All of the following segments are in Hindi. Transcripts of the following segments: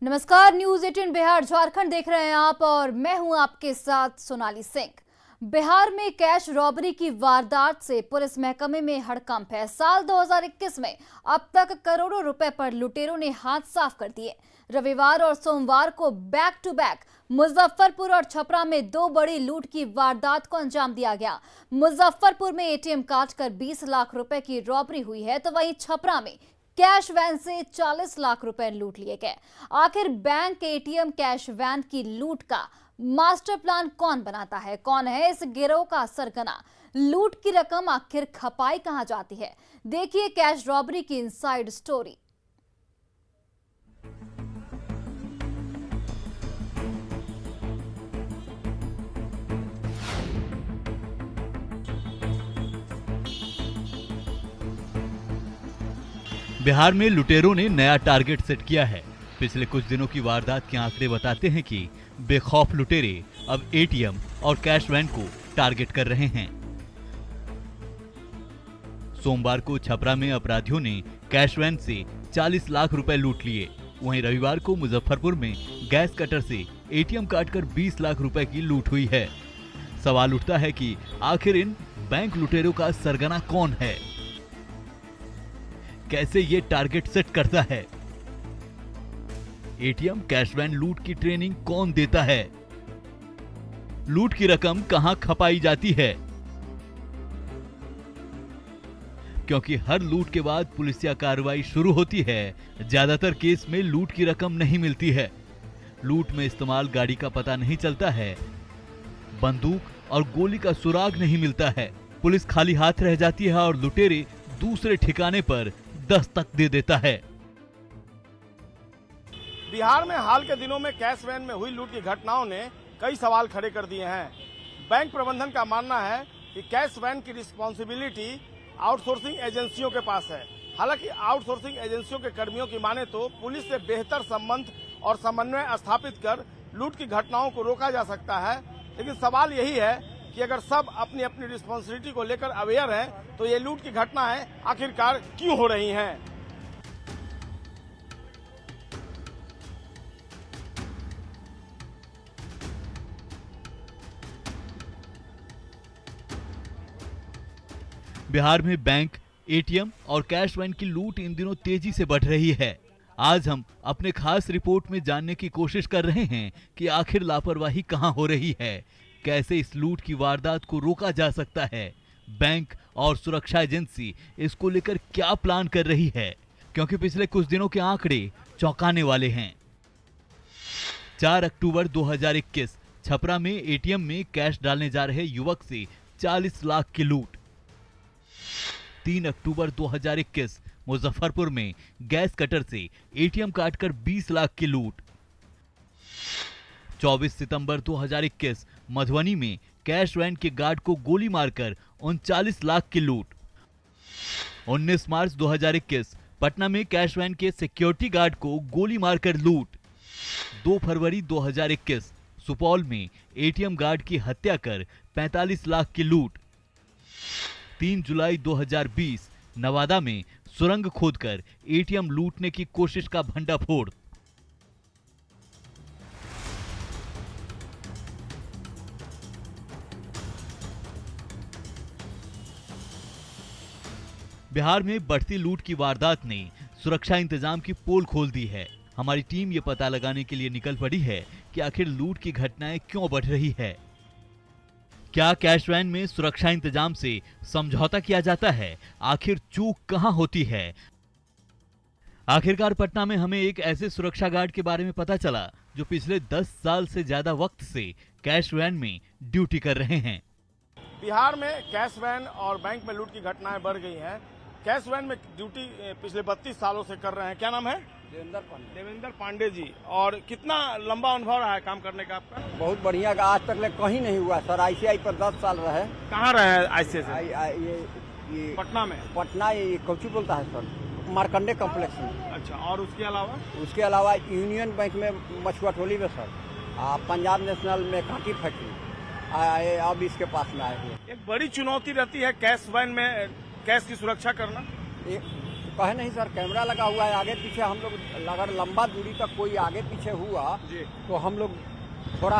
नमस्कार, न्यूज 18 बिहार झारखंड देख रहे हैं आप और मैं हूं आपके साथ सोनाली सिंह। बिहार में कैश रॉबरी की वारदात से पुलिस महकमे में हड़कंप है। साल 2021 में अब तक करोड़ों रुपए पर लुटेरों ने हाथ साफ कर दिए। रविवार और सोमवार को बैक टू बैक मुजफ्फरपुर और छपरा में दो बड़ी लूट की वारदात को अंजाम दिया गया। मुजफ्फरपुर में एटीएम काट कर 20 लाख रुपए की रॉबरी हुई है, तो वहीं छपरा में कैश वैन से 40 लाख रुपए लूट लिए गए। आखिर बैंक एटीएम कैश वैन की लूट का मास्टर प्लान कौन बनाता है? कौन है इस गिरोह का सरगना? लूट की रकम आखिर खपाई कहां जाती है? देखिए कैश रॉबरी की इनसाइड स्टोरी। बिहार में लुटेरों ने नया टारगेट सेट किया है। पिछले कुछ दिनों की वारदात के आंकड़े बताते हैं कि बेखौफ लुटेरे अब एटीएम और कैश वैन को टारगेट कर रहे हैं। सोमवार को छपरा में अपराधियों ने कैश वैन से 40 लाख रुपए लूट लिए। वहीं रविवार को मुजफ्फरपुर में गैस कटर से एटीएम काटकर 20 लाख रुपए की लूट हुई है। सवाल उठता है कि आखिर इन बैंक लुटेरों का सरगना कौन है? कैसे ये टारगेट सेट करता है? एटीएम कैश वैन लूट की ट्रेनिंग कौन देता है? लूट की रकम कहां खपाई जाती है? क्योंकि हर लूट के बाद पुलिसिया कार्रवाई शुरू होती है, ज्यादातर केस में लूट की रकम नहीं मिलती है। लूट में इस्तेमाल गाड़ी का पता नहीं चलता है, बंदूक और गोली का सुराग नहीं मिलता है। पुलिस खाली हाथ रह जाती है और लुटेरे दूसरे ठिकाने पर दस्तक दे देता है। बिहार में हाल के दिनों में कैश वैन में हुई लूट की घटनाओं ने कई सवाल खड़े कर दिए हैं। बैंक प्रबंधन का मानना है कि कैश वैन की रिस्पॉन्सिबिलिटी आउटसोर्सिंग एजेंसियों के पास है। हालांकि आउटसोर्सिंग एजेंसियों के कर्मियों की माने तो पुलिस से बेहतर संबंध और समन्वय स्थापित कर लूट की घटनाओं को रोका जा सकता है। लेकिन सवाल यही है कि अगर सब अपनी अपनी रिस्पॉन्सिबिलिटी को लेकर अवेयर हैं, तो ये लूट की घटनाएं आखिरकार क्यों हो रही हैं? बिहार में बैंक, एटीएम और कैश वैन की लूट इन दिनों तेजी से बढ़ रही है। आज हम अपने खास रिपोर्ट में जानने की कोशिश कर रहे हैं कि आखिर लापरवाही कहां हो रही है, कैसे इस लूट की वारदात को रोका जा सकता है, बैंक और सुरक्षा एजेंसी इसको लेकर क्या प्लान कर रही है, क्योंकि पिछले कुछ दिनों के आंकड़े चौंकाने वाले हैं। 4 अक्टूबर 2021 छपरा में एटीएम में कैश डालने जा रहे युवक से 40 लाख की लूट। 3 अक्टूबर 2021 मुजफ्फरपुर में गैस कटर से एटीएम काटकर 20 लाख की लूट। 24 सितंबर 2021 मधुबनी में कैश वैन के गार्ड को गोली मारकर 39 लाख की लूट। 19 मार्च 2021 पटना में कैश वैन के सिक्योरिटी गार्ड को गोली मारकर लूट। 2 फरवरी 2021 सुपौल में एटीएम गार्ड की हत्या कर 45 लाख की लूट। 3 जुलाई 2020 नवादा में सुरंग खोदकर एटीएम लूटने की कोशिश का भंडाफोड़। बिहार में बढ़ती लूट की वारदात ने सुरक्षा इंतजाम की पोल खोल दी है। हमारी टीम ये पता लगाने के लिए निकल पड़ी है कि आखिर लूट की घटनाएं क्यों बढ़ रही है। क्या कैश वैन में सुरक्षा इंतजाम से समझौता किया जाता है? आखिर चूक कहां होती है? आखिरकार पटना में हमें एक ऐसे सुरक्षा गार्ड के बारे में पता चला जो पिछले 10 साल से ज्यादा वक्त से कैश वैन में ड्यूटी कर रहे हैं। बिहार में कैश वैन और बैंक में लूट की घटनाएं बढ़ गई हैं। कैश वैन में ड्यूटी पिछले 32 सालों से कर रहे हैं। क्या नाम है? देवेंद्र पांडे जी। और कितना लंबा अनुभव रहा है काम करने का आपका? बहुत बढ़िया। आज तक ले कहीं नहीं हुआ सर। आईसीआई पर 10 साल रहे। कहाँ रहे हैं आईसीआई? ये पटना में। पटना ये कौची बोलता है सर, मार्कंडे कॉम्प्लेक्स में। अच्छा, और उसके अलावा? उसके अलावा यूनियन बैंक में मछुआटोली में सर, पंजाब नेशनल में कांटी फैक्ट्री अब इसके पास में आए हुए। एक बड़ी चुनौती रहती है कैश वैन में कैश की सुरक्षा करना। कहे नहीं सर, कैमरा लगा हुआ है आगे पीछे। हम लोग अगर लंबा दूरी तक कोई आगे पीछे हुआ तो हम लोग थोड़ा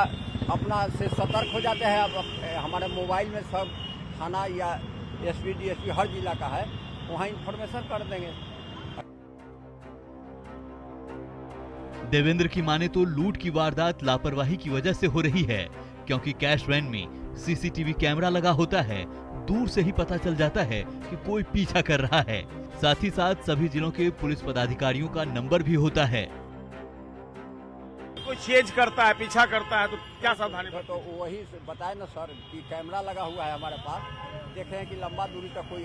अपना से सतर्क हो जाते हैं। अब हमारे मोबाइल में सब थाना या एसपी डीएसपी हर जिला का है, वहाँ इन्फॉर्मेशन कर देंगे। देवेंद्र की माने तो लूट की वारदात लापरवाही की वजह से हो रही है, क्योंकि कैश वैन में सीसीटीवी कैमरा लगा होता है। दूर से ही पता चल जाता है कि कोई पीछा कर रहा है। साथ ही साथ सभी जिलों के पुलिस पदाधिकारियों का नंबर भी होता है। कोई चेज करता है, पीछा करता है, तो क्या सावधानी? तो वही बताए ना सर कि कैमरा लगा हुआ है हमारे पास। देखे हैं कि लंबा दूरी तक कोई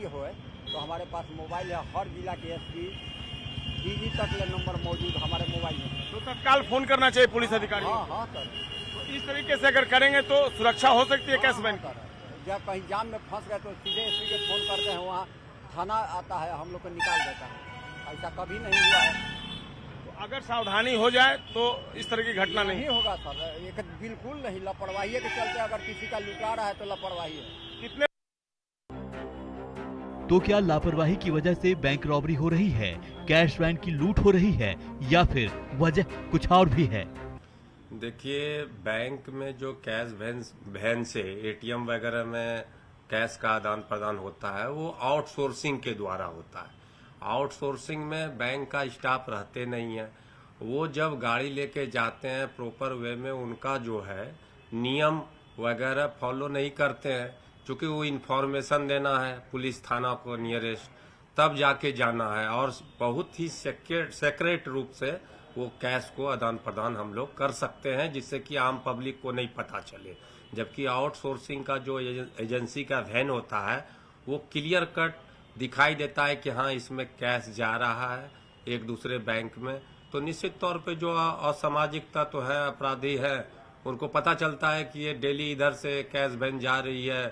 होए तो हमारे पास मोबाइल है। हर जिला के एसपी डीजी तक ले नंबर मौजूद हमारे मोबाइल में। तो तत्काल फोन करना चाहिए पुलिस अधिकारी। हाँ सर। तो इस तरीके से अगर करेंगे तो सुरक्षा हो सकती है कैश वैन की। जब कहीं जाम में फंस गए तो सीधे एसपी के फोन करते हैं, वहाँ थाना आता है, हम लोग को निकाल देता है। ऐसा कभी नहीं हुआ है। तो अगर सावधानी हो जाए तो इस तरह की घटना नहीं होगा सर। एक बिल्कुल नहीं, लापरवाही के चलते अगर किसी का लुटा रहा है तो लापरवाही है। कितने तो क्या लापरवाही की वजह से बैंक रॉबरी हो रही है, कैश वैन की लूट हो रही है, या फिर वजह कुछ और भी है? देखिए, बैंक में जो कैश वैन से एटीएम वगैरह में कैश का आदान प्रदान होता है वो आउटसोर्सिंग के द्वारा होता है। आउटसोर्सिंग में बैंक का स्टाफ रहते नहीं है। वो जब गाड़ी लेके जाते हैं प्रॉपर वे में उनका जो है नियम वगैरह फॉलो नहीं करते हैं, क्योंकि वो इन्फॉर्मेशन देना है पुलिस थाना को नियरेस्ट, तब जाके जाना है। और बहुत ही सेक्रेट रूप से वो कैश को आदान प्रदान हम लोग कर सकते हैं, जिससे कि आम पब्लिक को नहीं पता चले। जबकि आउटसोर्सिंग का जो एजेंसी का वैन होता है वो क्लियर कट दिखाई देता है कि हाँ इसमें कैश जा रहा है एक दूसरे बैंक में। तो निश्चित तौर पे जो असामाजिक तत्व है, अपराधी है, उनको पता चलता है कि ये डेली इधर से कैश वैन जा रही है,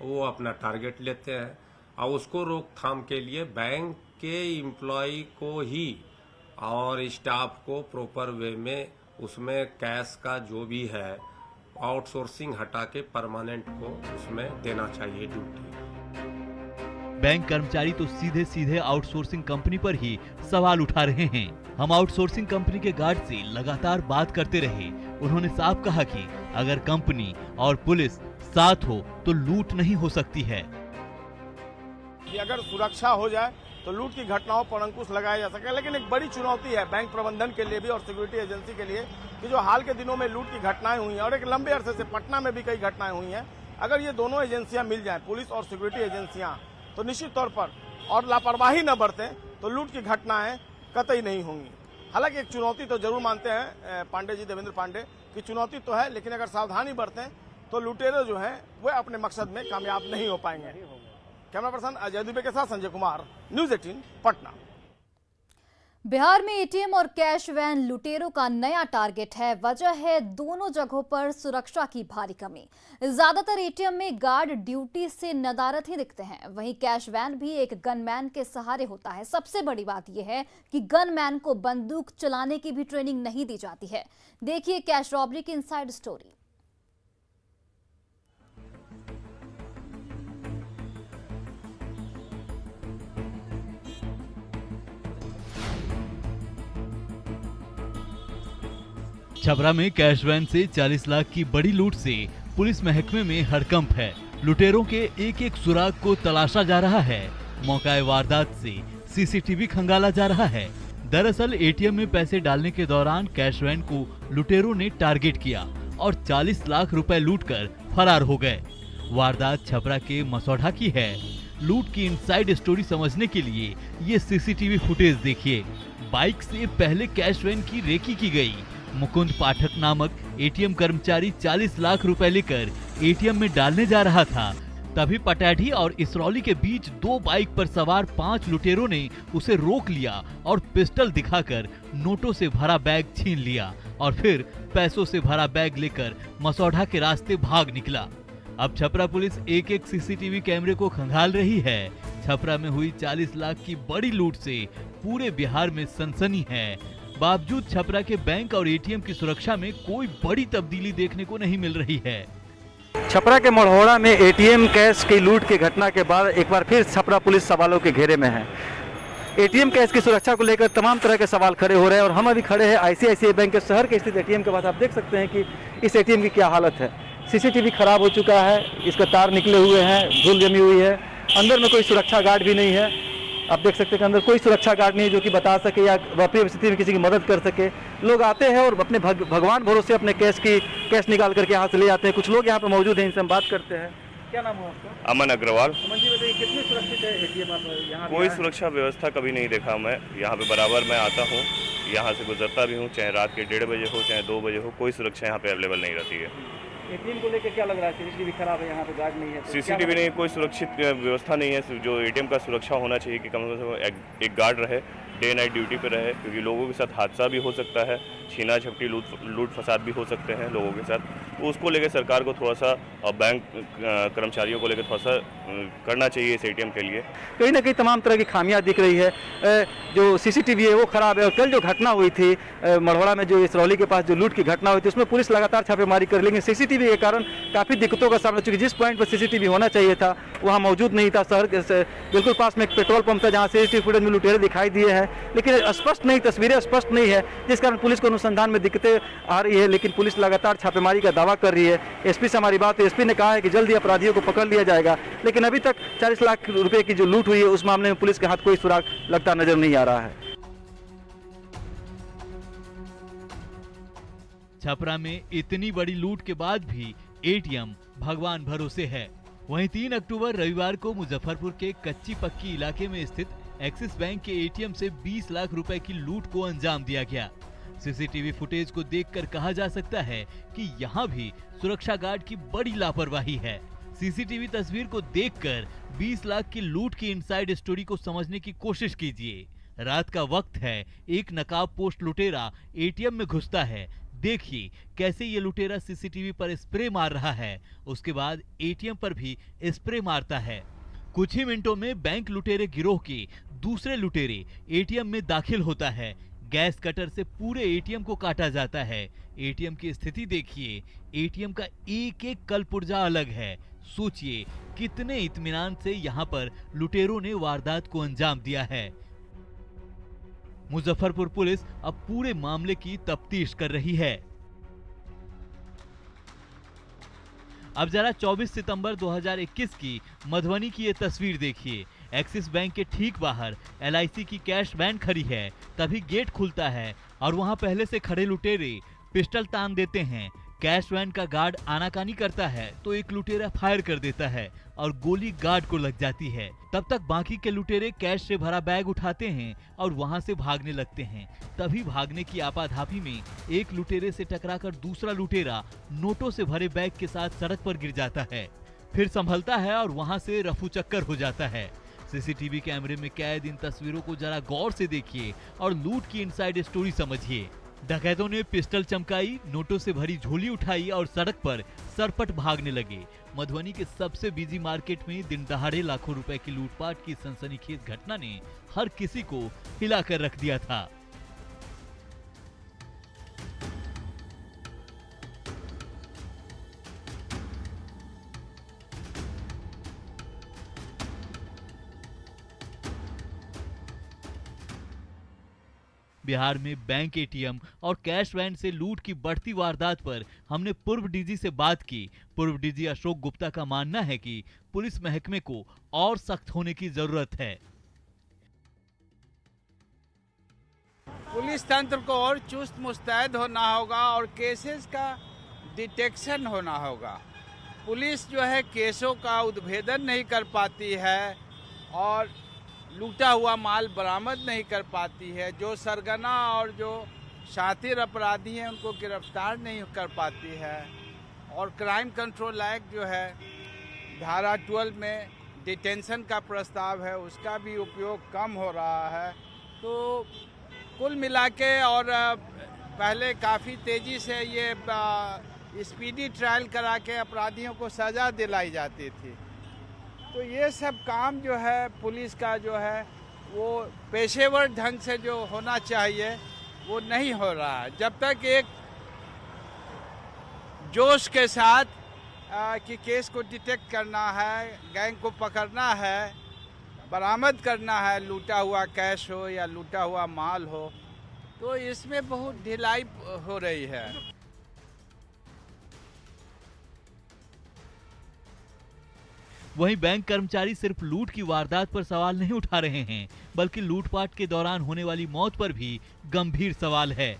वो अपना टारगेट लेते हैं। और उसको रोकथाम के लिए बैंक के एम्प्लॉय को ही और स्टाफ को प्रॉपर वे में उसमें कैश का जो भी है आउटसोर्सिंग हटा के परमानेंट को उसमें देना चाहिए ड्यूटी। बैंक कर्मचारी तो सीधे सीधे आउटसोर्सिंग कंपनी पर ही सवाल उठा रहे हैं। हम आउटसोर्सिंग कंपनी के गार्ड से लगातार बात करते रहे। उन्होंने साफ कहा कि अगर कंपनी और पुलिस साथ हो तो लूट नहीं हो सकती है। कि अगर सुरक्षा हो जाए तो लूट की घटनाओं पर अंकुश लगाया जा सके। लेकिन एक बड़ी चुनौती है बैंक प्रबंधन के लिए भी और सिक्योरिटी एजेंसी के लिए कि जो हाल के दिनों में लूट की घटनाएं हुई हैं और एक लंबे अरसे से पटना में भी कई घटनाएं हुई हैं, अगर ये दोनों एजेंसियां मिल जाएं, पुलिस और सिक्योरिटी एजेंसियां, तो निश्चित तौर पर और लापरवाही न बरतें तो लूट की घटनाएं कतई नहीं होंगी। हालांकि एक चुनौती तो जरूर मानते हैं पांडे जी, देवेंद्र पांडे, की चुनौती तो है, लेकिन अगर सावधानी बरतें तो लुटेरे जो हैं वो अपने मकसद में कामयाब नहीं हो पाएंगे। कैमरा पर्सन अजय दुबे के साथ संजय कुमार, न्यूज़ 18 पटना। बिहार में एटीएम और कैश वैन लुटेरों का नया टारगेट है। वजह है दोनों जगहों पर सुरक्षा की भारी कमी। ज्यादातर एटीएम में गार्ड ड्यूटी से नदारत ही दिखते हैं, वहीं कैश वैन भी एक गनमैन के सहारे होता है। सबसे बड़ी बात यह है कि गनमैन को बंदूक चलाने की भी ट्रेनिंग नहीं दी जाती है। देखिए कैश रॉबरी की इनसाइड स्टोरी। छपरा में कैश वैन से 40 लाख की बड़ी लूट से पुलिस महकमे में हड़कंप है। लुटेरों के एक एक सुराग को तलाशा जा रहा है। मौका वारदात से सीसीटीवी खंगाला जा रहा है। दरअसल एटीएम में पैसे डालने के दौरान कैश वैन को लुटेरों ने टारगेट किया और 40 लाख रुपए लूटकर फरार हो गए। वारदात छपरा के मसौढ़ा की है। लूट की इनसाइड स्टोरी समझने के लिए ये सीसीटीवी फुटेज देखिए। बाइक से पहले कैश वैन की रेकी की गई। मुकुंद पाठक नामक एटीएम कर्मचारी 40 लाख रुपए लेकर एटीएम में डालने जा रहा था। तभी पटैठी और इसरौली के बीच दो बाइक पर सवार 5 लुटेरों ने उसे रोक लिया और पिस्टल दिखाकर नोटों से भरा बैग छीन लिया और फिर पैसों से भरा बैग लेकर मसौढ़ा के रास्ते भाग निकला। अब छपरा पुलिस एक एक सीसीटीवी कैमरे को खंगाल रही है। छपरा में हुई 40 लाख की बड़ी लूट से पूरे बिहार में सनसनी है। बावजूद छपरा के बैंक और एटीएम की सुरक्षा में कोई बड़ी तब्दीली देखने को नहीं मिल रही है। छपरा के मढ़ौरा में एटीएम कैश की लूट की घटना के बाद एक बार फिर छपरा पुलिस सवालों के घेरे में है। एटीएम कैश की सुरक्षा को लेकर तमाम तरह के सवाल खड़े हो रहे हैं और हम अभी खड़े हैं आईसीआईसीआई बैंक के शहर के स्थित एटीएम के पास। आप देख सकते हैं कि इस एटीएम की क्या हालत है। सीसीटीवी खराब हो चुका है, इसका तार निकले हुए हैं, धूल जमी हुई है, अंदर में कोई सुरक्षा गार्ड भी नहीं है। आप देख सकते हैं कि अंदर कोई सुरक्षा गार्ड नहीं है जो कि बता सके या वापरी स्थिति में किसी की मदद कर सके। लोग आते हैं और अपने भगवान भरोसे अपने कैश निकाल करके यहाँ से ले जाते हैं। कुछ लोग यहाँ पे मौजूद हैं, इनसे हम बात करते हैं। क्या नाम है आपका? अमन अग्रवाल। अमन जी बताइए, कितनी सुरक्षित है एटीएम? आप यहाँ कोई सुरक्षा व्यवस्था कभी नहीं देखा मैं यहाँ पे। बराबर मैं आता हूँ, यहाँ से गुजरता भी हूँ, चाहे रात के 1:30 बजे हो चाहे 2 बजे हो, कोई सुरक्षा यहाँ पे अवेलेबल नहीं रहती है। एटीएम को लेकर क्या लग रहा है? सीसीटीवी खराब है, यहाँ पे गार्ड नहीं है, तो सीसीटीवी नहीं, कोई सुरक्षित व्यवस्था नहीं है। जो एटीएम का सुरक्षा होना चाहिए कि कम से कम एक गार्ड रहे, डे नाइट ड्यूटी पे रहे, क्योंकि लोगों के साथ हादसा भी हो सकता है, छीना झपटी लूट फसाद भी हो सकते हैं लोगों के साथ। तो उसको लेकर सरकार को थोड़ा सा और बैंक कर्मचारियों को लेकर थोड़ा सा करना चाहिए इस एटीएम के लिए। कहीं ना कहीं तमाम तरह की खामियां दिख रही है। जो सीसीटीवी है वो खराब है। और कल जो घटना हुई थी मढ़ौरा में, जो इसरौली के पास जो लूट की घटना हुई थी, उसमें पुलिस लगातार छापेमारी कर, लेकिन सीसीटीवी के कारण काफ़ी दिक्कतों का सामना, चूँकि जिस पॉइंट पर सीसीटीवी होना चाहिए था वहाँ मौजूद नहीं था। शहर के बिल्कुल पास में एक पेट्रोल पंप था जहाँ सीसीटीवी फुटेज में लुटेरे दिखाई दिए हैं, लेकिन स्पष्ट नहीं, तस्वीरें स्पष्ट नहीं है, जिस कारण पुलिस को अनुसंधान में दिक्कतें आ रही है। लेकिन पुलिस लगातार छापेमारी का दावा कर रही है। एसपी से हमारी बात है, एसपी ने कहा है कि जल्दी अपराधियों को पकड़ लिया जाएगा, लेकिन अभी तक 40 लाख रुपए की जो लूट हुई है उस मामले में पुलिस के हाथ कोई सुराग लगता नजर नहीं आ रहा है। छपरा में इतनी बड़ी लूट के बाद भी एटीएम भगवान भरोसे है। वहीं 3 अक्टूबर रविवार को मुजफ्फरपुर के कच्ची पक्की इलाके में स्थित एक्सिस बैंक के एटीएम से 20 लाख रुपए की लूट को अंजाम दिया गया। सीसीटीवी फुटेज को देखकर कहा जा सकता है कि यहाँ भी सुरक्षा गार्ड की बड़ी लापरवाही है। सीसीटीवी तस्वीर को देखकर 20 लाख की लूट की इनसाइड स्टोरी को समझने की कोशिश कीजिए। रात का वक्त है, एक नकाब पोस्ट लुटेरा एटीएम में घुसता है। देखिए कैसे ये लुटेरा सीसीटीवी पर स्प्रे मार रहा है, उसके बाद एटीएम पर भी स्प्रे मारता है। कुछ ही मिनटों में बैंक लुटेरे गिरोह के दूसरे लुटेरे एटीएम में दाखिल होता है। गैस कटर से पूरे एटीएम को काटा जाता है। एटीएम की स्थिति देखिए, एटीएम का एक एक कलपुर्जा अलग है। सोचिए कितने इत्मीनान से यहाँ पर लुटेरों ने वारदात को अंजाम दिया है। मुजफ्फरपुर पुलिस अब पूरे मामले की तफ्तीश कर रही है। अब जरा 24 सितंबर 2021 की मधुबनी की ये तस्वीर देखिए। एक्सिस बैंक के ठीक बाहर LIC की कैश वैन खड़ी है। तभी गेट खुलता है और वहां पहले से खड़े लुटेरे पिस्टल तान देते हैं। कैश वैन का गार्ड आनाकानी करता है तो एक लुटेरा फायर कर देता है और गोली गार्ड को लग जाती है। तब तक बाकी के लुटेरे कैश से भरा बैग उठाते हैं और वहां से भागने लगते हैं। तभी भागने की आपाधापी में एक लुटेरे से टकराकर दूसरा लुटेरा नोटों से भरे बैग के साथ सड़क पर गिर जाता है। फिर संभलता है और वहां से रफू चक्कर हो जाता है। सीसीटीवी कैमरे में कैद इन तस्वीरों को जरा गौर से देखिए और लूट की इनसाइड स्टोरी समझिए। डकैतों ने पिस्टल चमकाई, नोटों से भरी झोली उठाई और सड़क पर सरपट भागने लगे। मधुबनी के सबसे बिजी मार्केट में दिन दहाड़े लाखों रुपए की लूटपाट की सनसनीखेज घटना ने हर किसी को हिलाकर रख दिया था। बिहार में बैंक एटीएम और कैश वैन से लूट की बढ़ती वारदात पर हमने पूर्व डीजी से बात की। पूर्व डीजी अशोक गुप्ता का मानना है कि पुलिस महकमे को और सख्त होने की जरूरत है। पुलिस तंत्र को और चुस्त मुस्तैद होना होगा और केसेस का डिटेक्शन होना होगा। पुलिस जो है केसों का उद्भेदन नहीं कर पाती है और लूटा हुआ माल बरामद नहीं कर पाती है। जो सरगना और जो शातिर अपराधी हैं उनको गिरफ्तार नहीं कर पाती है। और क्राइम कंट्रोल एक्ट जो है धारा 12 में डिटेंशन का प्रस्ताव है, उसका भी उपयोग कम हो रहा है। तो कुल मिला के और पहले काफ़ी तेज़ी से ये स्पीडी ट्रायल करा के अपराधियों को सज़ा दिलाई जाती थी। तो ये सब काम जो है पुलिस का जो है वो पेशेवर ढंग से जो होना चाहिए वो नहीं हो रहा है। जब तक एक जोश के साथ कि केस को डिटेक्ट करना है, गैंग को पकड़ना है, बरामद करना है, लूटा हुआ कैश हो या लूटा हुआ माल हो, तो इसमें बहुत ढिलाई हो रही है। वहीं बैंक कर्मचारी सिर्फ लूट की वारदात पर सवाल नहीं उठा रहे हैं, बल्कि लूटपाट के दौरान होने वाली मौत पर भी गंभीर सवाल है।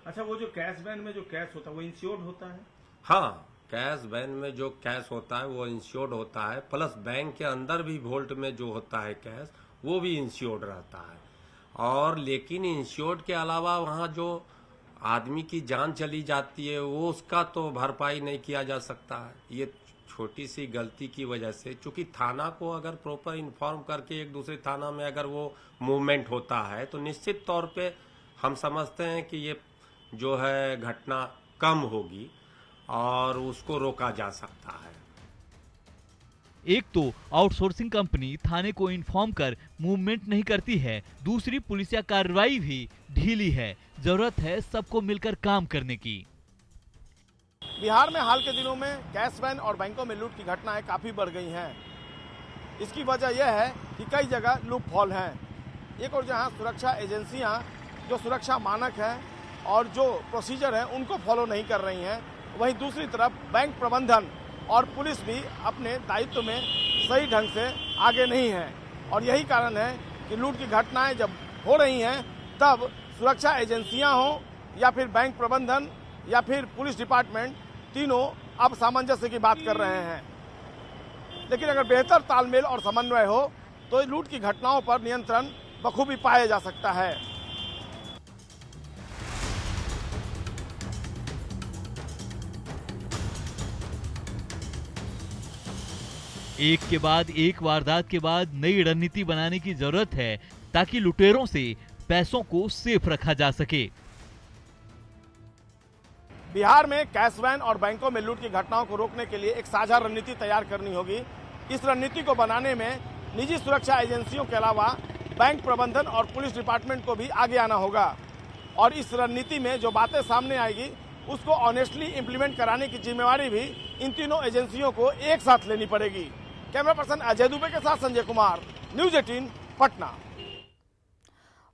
अच्छा, वो जो कैश वैन में जो कैश होता है वो इंश्योर्ड होता है? हाँ, कैश वैन में जो कैश होता है वो इंश्योर्ड होता है, प्लस बैंक के अंदर भी वोल्ट में जो होता है कैश वो भी इंश्योर्ड रहता है। और लेकिन इंश्योर्ड के अलावा वहाँ जो आदमी की जान चली जाती है वो उसका तो भरपाई नहीं किया जा सकता है। ये छोटी सी गलती की वजह से, चूंकि थाना को अगर प्रॉपर इन्फॉर्म करके एक दूसरे थाना में अगर वो मूवमेंट होता है तो निश्चित तौर पे हम समझते हैं कि ये जो है घटना कम होगी और उसको रोका जा सकता है। एक तो आउटसोर्सिंग कंपनी थाने को इन्फॉर्म कर मूवमेंट नहीं करती है, दूसरी पुलिसिया कार्रवाई भी ढीली है। जरूरत है सबको मिलकर काम करने की। बिहार में हाल के दिनों में कैश वैन और बैंकों में लूट की घटनाएं काफी बढ़ गई हैं। इसकी वजह यह है कि कई जगह लूप हॉल हैं। एक और जहां सुरक्षा एजेंसियां जो सुरक्षा मानक हैं और जो प्रोसीजर हैं उनको फॉलो नहीं कर रही हैं, वहीं दूसरी तरफ बैंक प्रबंधन और पुलिस भी अपने दायित्व में सही ढंग से आगे नहीं है। और यही कारण है कि लूट की घटनाएं जब हो रही हैं तब सुरक्षा एजेंसियां हों या फिर बैंक प्रबंधन या फिर पुलिस डिपार्टमेंट, तीनों अब सामंजस्य की बात कर रहे हैं। लेकिन अगर बेहतर तालमेल और समन्वय हो तो लूट की घटनाओं पर नियंत्रण बखूबी पाया जा सकता है। एक के बाद एक वारदात के बाद नई रणनीति बनाने की जरूरत है ताकि लुटेरों से पैसों को सेफ रखा जा सके। बिहार में कैश वैन और बैंकों में लूट की घटनाओं को रोकने के लिए एक साझा रणनीति तैयार करनी होगी। इस रणनीति को बनाने में निजी सुरक्षा एजेंसियों के अलावा बैंक प्रबंधन और पुलिस डिपार्टमेंट को भी आगे आना होगा। और इस रणनीति में जो बातें सामने आएगी उसको ऑनेस्टली इंप्लीमेंट कराने की जिम्मेवारी भी इन तीनों एजेंसियों को एक साथ लेनी पड़ेगी। कैमरा पर्सन अजय दुबे के साथ संजय कुमार, न्यूज 18 पटना।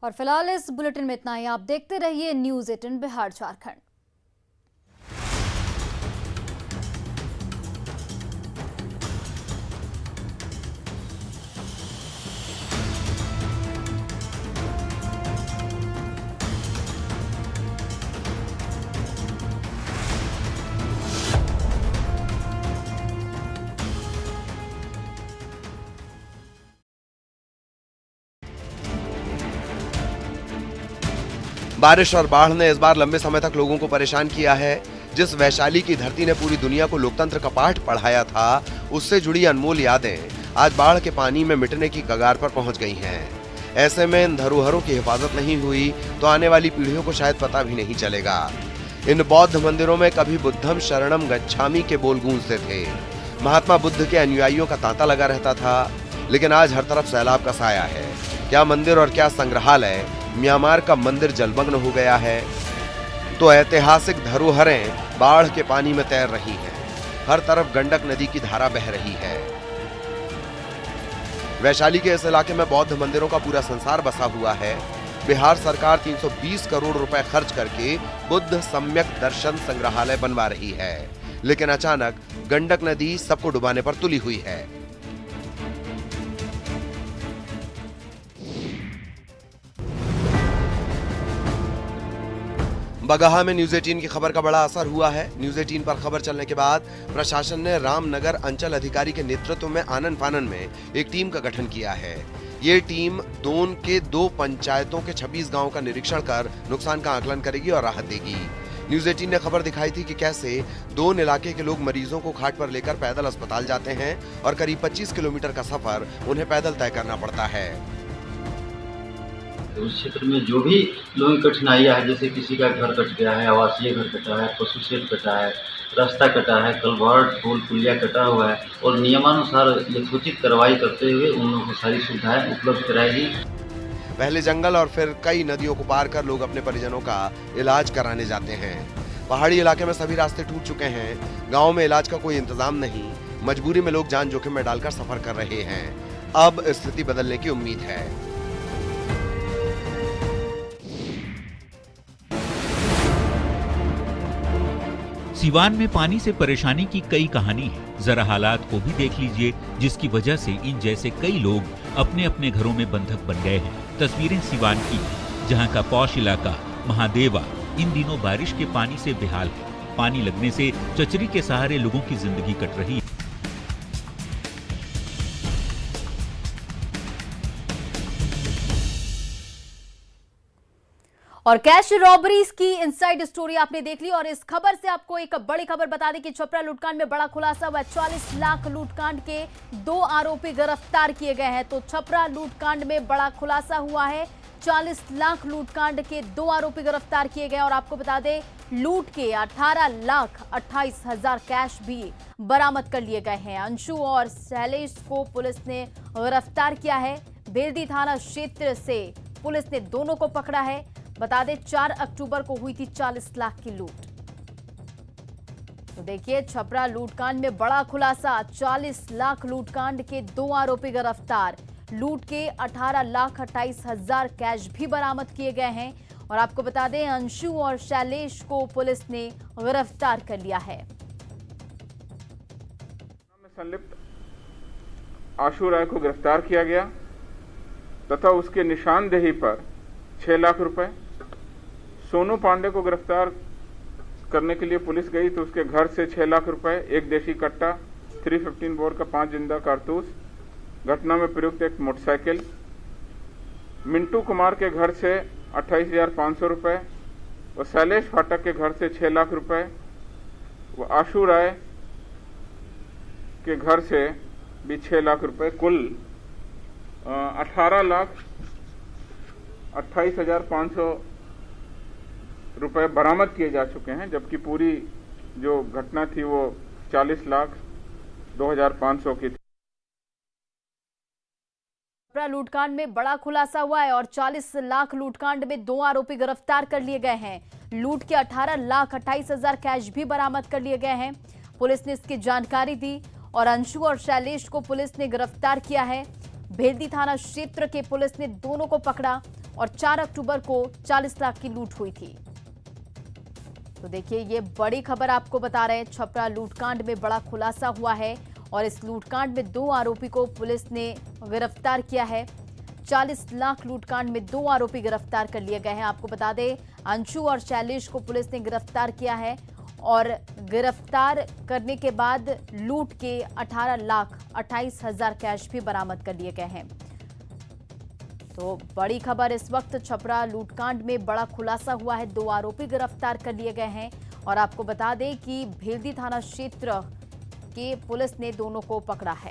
और फिलहाल इस बुलेटिन में इतना ही। आप देखते रहिए न्यूज 18 बिहार झारखंड। बारिश और बाढ़ ने इस बार लंबे समय तक लोगों को परेशान किया है। जिस वैशाली की धरती ने पूरी दुनिया को लोकतंत्र का पाठ पढ़ाया था, उससे जुड़ी अनमोल यादें आज बाढ़ के पानी में मिटने की कगार पर पहुंच गई हैं। ऐसे में इन धरोहरों की हिफाजत नहीं हुई तो आने वाली पीढ़ियों को शायद पता भी नहीं चलेगा। इन बौद्ध मंदिरों में कभी बुद्धम शरणम गच्छामि के बोल गूंजते थे। महात्मा बुद्ध के अनुयायियों का तांता लगा रहता था, लेकिन आज हर तरफ सैलाब का साया है। क्या मंदिर और क्या संग्रहालय, म्यांमार का मंदिर जलमग्न हो गया है तो ऐतिहासिक धरोहरें बाढ़ के पानी में तैर रही हैं। हर तरफ गंडक नदी की धारा बह रही है। वैशाली के इस इलाके में बौद्ध मंदिरों का पूरा संसार बसा हुआ है। बिहार सरकार 320 करोड़ रुपए खर्च करके बुद्ध सम्यक दर्शन संग्रहालय बनवा रही है, लेकिन अचानक गंडक नदी सबको डुबाने पर तुली हुई है। बगहा में न्यूज 18 की खबर का बड़ा असर हुआ है। न्यूज 18 पर खबर चलने के बाद प्रशासन ने रामनगर अंचल अधिकारी के नेतृत्व में आनन फानन में एक टीम का गठन किया है। ये टीम दोन के 2 पंचायतों के 26 गांवों का निरीक्षण कर नुकसान का आकलन करेगी और राहत देगी। न्यूज 18 ने खबर दिखाई थी कि कैसे दोन इलाके के लोग मरीजों को खाट पर लेकर पैदल अस्पताल जाते हैं और करीब 25 किलोमीटर का सफर उन्हें पैदल तय करना पड़ता है। उस क्षेत्र में जो भी लोगों की कठिनाइयाँ है, जैसे किसी का घर कट गया है, आवासीय घर कटा है, पशु शेड कटा है, रास्ता कटा है, कलवर्ट पुल पुलिया कटा हुआ है, और नियमानुसार यथोचित कार्रवाई करते हुए उन लोगों को सारी सुविधाएं उपलब्ध कराएगी। पहले जंगल और फिर कई नदियों को पार कर लोग अपने परिजनों का इलाज कराने जाते हैं। पहाड़ी इलाके में सभी रास्ते टूट चुके हैं। गाँव में इलाज का कोई इंतजाम नहीं। मजबूरी में लोग जान जोखिम में डालकर सफर कर रहे हैं। अब स्थिति बदलने की उम्मीद है। सिवान में पानी से परेशानी की कई कहानी है। जरा हालात को भी देख लीजिए, जिसकी वजह से इन जैसे कई लोग अपने अपने घरों में बंधक बन गए हैं। तस्वीरें सिवान की, जहां का पौष इलाका महादेवा इन दिनों बारिश के पानी से बेहाल है। पानी लगने से चचरी के सहारे लोगों की जिंदगी कट रही है। और कैश रॉबरीज की इनसाइड स्टोरी आपने देख ली और इस खबर से आपको एक बड़ी खबर बता दें कि छपरा लूटकांड में बड़ा खुलासा हुआ। 40 लाख लूटकांड के 2 आरोपी गिरफ्तार किए गए हैं। तो छपरा लूटकांड में बड़ा खुलासा हुआ है। 40 लाख लूटकांड के 2 आरोपी गिरफ्तार किए गए और आपको बता दें लूट के 18,28,000 कैश भी बरामद कर लिए गए हैं। अंशु और शैलेश को पुलिस ने गिरफ्तार किया है। बेलदी थाना क्षेत्र से पुलिस ने दोनों को पकड़ा है। बता दें 4 अक्टूबर को हुई थी 40 लाख की लूट। तो देखिए छपरा लूटकांड में बड़ा खुलासा। 40 लाख लूटकांड के 2 आरोपी गिरफ्तार। लूट के 18,28,000 कैश भी बरामद किए गए हैं और आपको बता दें अंशु और शैलेश को पुलिस ने गिरफ्तार कर लिया है। संलिप्त आशु राय को गिरफ्तार किया गया तथा उसके निशानदेही पर 6 लाख रुपए। सोनू पांडे को गिरफ्तार करने के लिए पुलिस गई तो उसके घर से 6 लाख रुपए, 1 देशी कट्टा, 315 बोर का 5 जिंदा कारतूस, घटना में प्रयुक्त एक मोटरसाइकिल। मिंटू कुमार के घर से 28,500 रुपए और शैलेश फाटक के घर से 6 लाख रुपए व आशु राय के घर से भी 6 लाख रुपए, कुल 18,28,500 रुपए बरामद किए जा चुके हैं, जबकि पूरी जो घटना थी वो 40,02,500 की थी। छपरा लूटकांड में बड़ा खुलासा हुआ है और 40 लाख लूटकांड में 2 आरोपी गिरफ्तार कर लिए गए हैं। लूट के 18,28,000 कैश भी बरामद कर लिए गए हैं। पुलिस ने इसकी जानकारी दी और अंशु और शैलेश को पुलिस ने गिरफ्तार किया है। बेलदी थाना क्षेत्र के पुलिस ने दोनों को पकड़ा और 4 अक्टूबर को 40 लाख की लूट हुई थी। तो देखिए ये बड़ी खबर आपको बता रहे हैं। छपरा लूटकांड में बड़ा खुलासा हुआ है और इस लूटकांड में 2 आरोपी को पुलिस ने गिरफ्तार किया है। 40 लाख लूटकांड में 2 आरोपी गिरफ्तार कर लिए गए हैं। आपको बता दें अंशु और शैलेश को पुलिस ने गिरफ्तार किया है और गिरफ्तार करने के बाद लूट के 18,28,000 कैश भी बरामद कर लिए गए हैं। तो बड़ी खबर इस वक्त छपरा लूटकांड में बड़ा खुलासा हुआ है। 2 आरोपी गिरफ्तार कर लिए गए हैं और आपको बता दें कि बेलदी थाना क्षेत्र के पुलिस ने दोनों को पकड़ा है।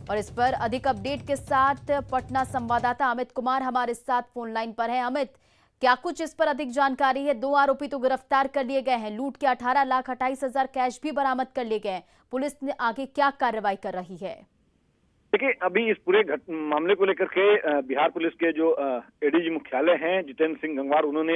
और इस पर अधिक अपडेट के साथ पटना संवाददाता अमित कुमार हमारे साथ फोन लाइन पर है। अमित, क्या कुछ इस पर अधिक जानकारी है? 2 आरोपी तो गिरफ्तार कर लिए गए हैं, लूट के 18,28,000 कैश भी बरामद कर लिए गए। पुलिस ने आगे क्या कार्रवाई कर रही है? देखिए, अभी इस पूरे मामले को लेकर के बिहार पुलिस के जो एडीजी मुख्यालय हैं जितेंद्र सिंह गंगवार, उन्होंने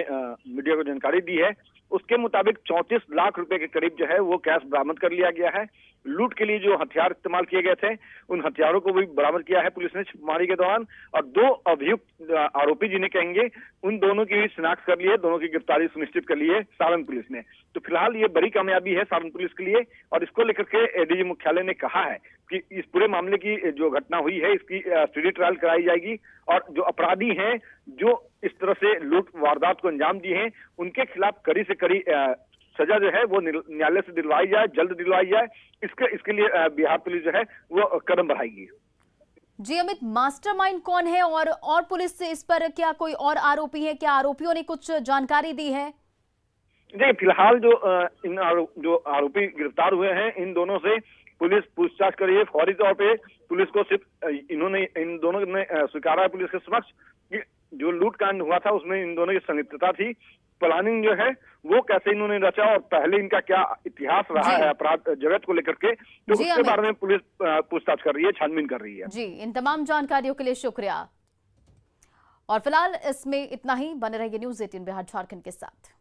मीडिया को जानकारी दी है। उसके मुताबिक 34 लाख रुपए के करीब जो है वो कैश बरामद कर लिया गया है। लूट के लिए जो हथियार इस्तेमाल किए गए थे उन हथियारों को भी बरामद किया है पुलिस ने छापेमारी के दौरान। और 2 अभियुक्त आरोपी जिन्हें कहेंगे उन दोनों की भी शिनाख्त कर ली है, दोनों की गिरफ्तारी सुनिश्चित कर ली है सारण पुलिस ने। तो फिलहाल ये बड़ी कामयाबी है सारण पुलिस के लिए और इसको लेकर के एडीजी मुख्यालय ने कहा है कि इस पूरे मामले की जो घटना हुई है इसकी स्टडी ट्रायल कराई जाएगी और जो अपराधी हैं जो इस तरह से लूट वारदात को अंजाम दिए हैं उनके खिलाफ कड़ी से कड़ी सजा जो है वो न्यायालय से दिलवाई जाए, जल्द दिलवाई जाए। इसके लिए बिहार पुलिस जो है वो कदम बढ़ाएगी। जी अमित, मास्टरमाइंड कौन है और पुलिस से इस पर क्या कोई और आरोपी है? क्या आरोपियों ने कुछ जानकारी दी है? जी, फिलहाल जो आरोपी गिरफ्तार हुए हैं इन दोनों से पुलिस पूछताछ कर रही है। फौरी तौर पे पुलिस को सिर्फ इन दोनों ने स्वीकारा है पुलिस के समक्ष कि जो लूट कांड हुआ था उसमें इन दोनों की संलिप्तता थी। प्लानिंग जो है वो कैसे इन्होंने रचा और पहले इनका क्या इतिहास रहा है अपराध जगत को लेकर के, तो उसके बारे में पुलिस पूछताछ कर रही है, छानबीन कर रही है। जी, इन तमाम जानकारियों के लिए शुक्रिया। और फिलहाल इसमें इतना ही। बने रहिए न्यूज़ 18 बिहार झारखंड के साथ।